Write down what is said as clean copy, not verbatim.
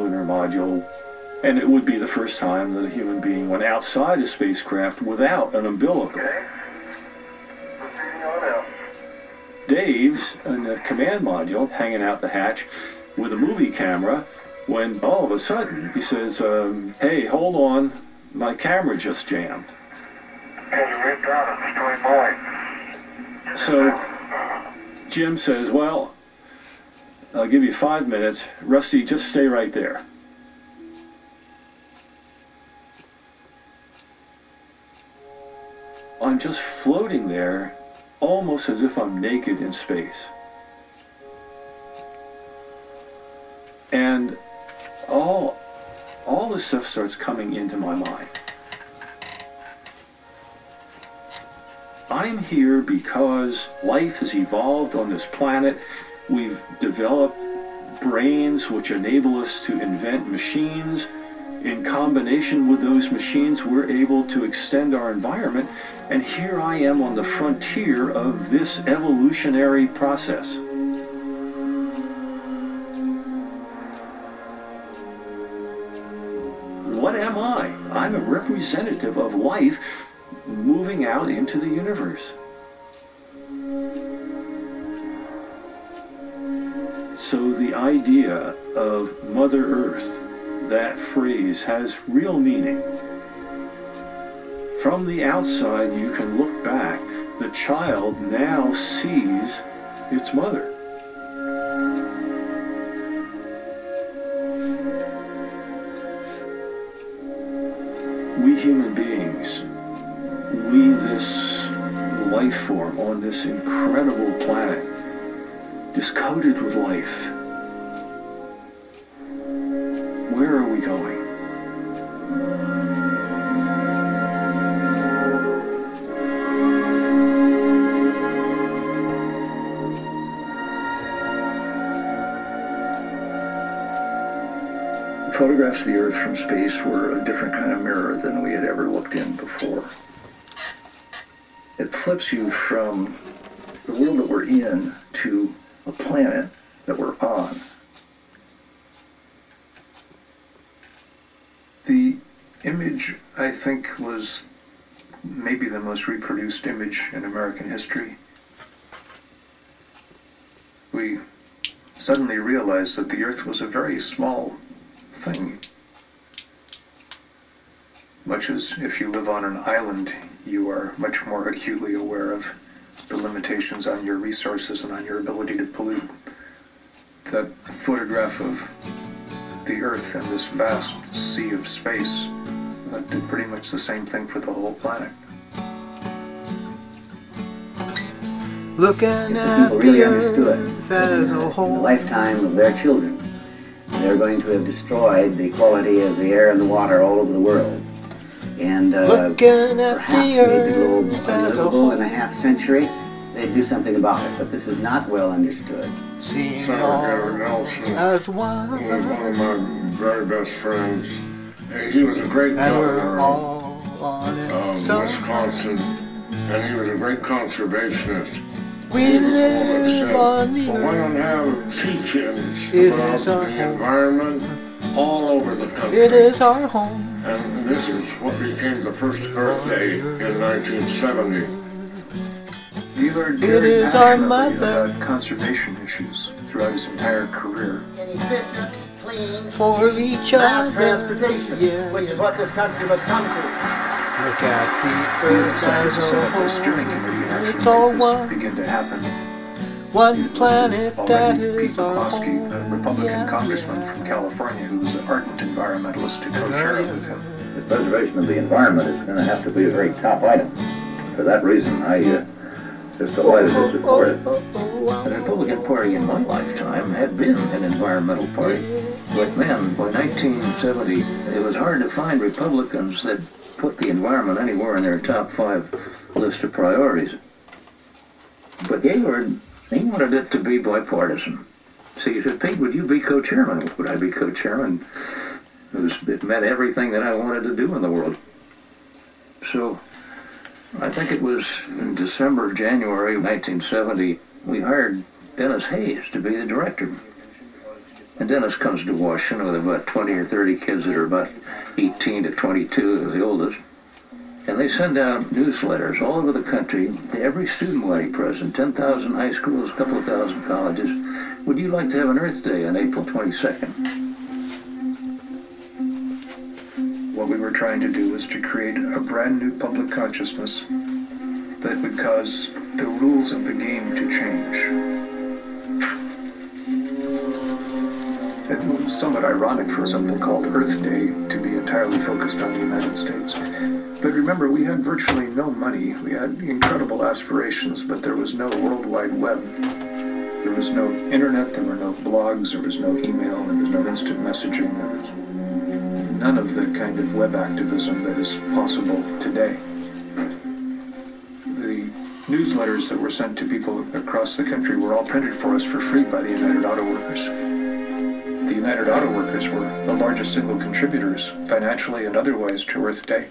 lunar module, and it would be the first time that a human being went outside a spacecraft without an umbilical. Dave's in the command module, hanging out the hatch with a movie camera, when all of a sudden he says, hey, hold on, my camera just jammed. So Jim says, well, I'll give you 5 minutes. Rusty, just stay right there. I'm just floating there, almost as if I'm naked in space. And all this stuff starts coming into my mind. I'm here because life has evolved on this planet. We've developed brains which enable us to invent machines. In combination with those machines, we're able to extend our environment. And here I am on the frontier of this evolutionary process. What am I? I'm a representative of life moving out into the universe. So the idea of Mother Earth, that phrase has real meaning. From the outside, you can look back. The child now sees its mother. We human beings, we this life form on this incredible planet, is coated with life. Where are we going? Photographs of the Earth from space were a different kind of mirror than we had ever looked in before. It flips you from the world that we're in to a planet that we're on. The image, I think, was maybe the most reproduced image in American history. We suddenly realized that the Earth was a very small thing. Much as if you live on an island, you are much more acutely aware of the limitations on your resources and on your ability to pollute. That photograph of the Earth and this vast sea of space did pretty much the same thing for the whole planet. Looking at the Earth as a whole, in the lifetime of their children, they're going to have destroyed the quality of the air and the water all over the world. And looking at perhaps the made the globe Earth as a unlivable whole, in a half century, they'd do something about it. But this is not well understood. seeing it Senator all Nelson as was one, one of my very best friends. He was a great and we're governor all on it. of So Wisconsin, and he was a great conservationist. we live on the But went and Earth. have teach-ins It about is our the home. environment all over the country. It is our home. And this is what became the first Earth Day in 1970. He learned It very is our passionately mother. about conservation issues throughout his entire career. Efficient, clean, For each mass other, transportation, yeah, which is yeah. what this country must come to. Look at the He Earth decided as to a set up whole. a steering committee and It's actually all make one. this begin to happen. One planet that Already, is Pete our McCloskey, a home. Republican Yeah, congressman yeah. from California who was an ardent environmentalist, to co-chair it with him. The preservation of the environment is going to have to be a very top item. For that reason, I just delighted to support it. The Republican Party in my lifetime had been an environmental party. But man, by 1970, it was hard to find Republicans that put the environment anywhere in their top 5 list of priorities. But Gaylord, he wanted it to be bipartisan. So he said, Pete, would you be co-chairman? Would I be co-chairman? It meant everything that I wanted to do in the world. So I think it was in December, January 1970, we hired Dennis Hayes to be the director. And Dennis comes to Washington with about 20 or 30 kids that are about 18 to 22, the oldest. And they send out newsletters all over the country to every student body present, 10,000 high schools, a couple of thousand colleges. Would you like to have an Earth Day on April 22nd? What we were trying to do was to create a brand new public consciousness that would cause the rules of the game to change. It was somewhat ironic for something called Earth Day to be entirely focused on the United States. But remember, we had virtually no money. We had incredible aspirations, but there was no World Wide Web. There was no internet, there were no blogs, there was no email, there was no instant messaging, there was none of the kind of web activism that is possible today. The newsletters that were sent to people across the country were all printed for us for free by the United Auto Workers. The United Auto Workers were the largest single contributors, financially and otherwise, to Earth Day.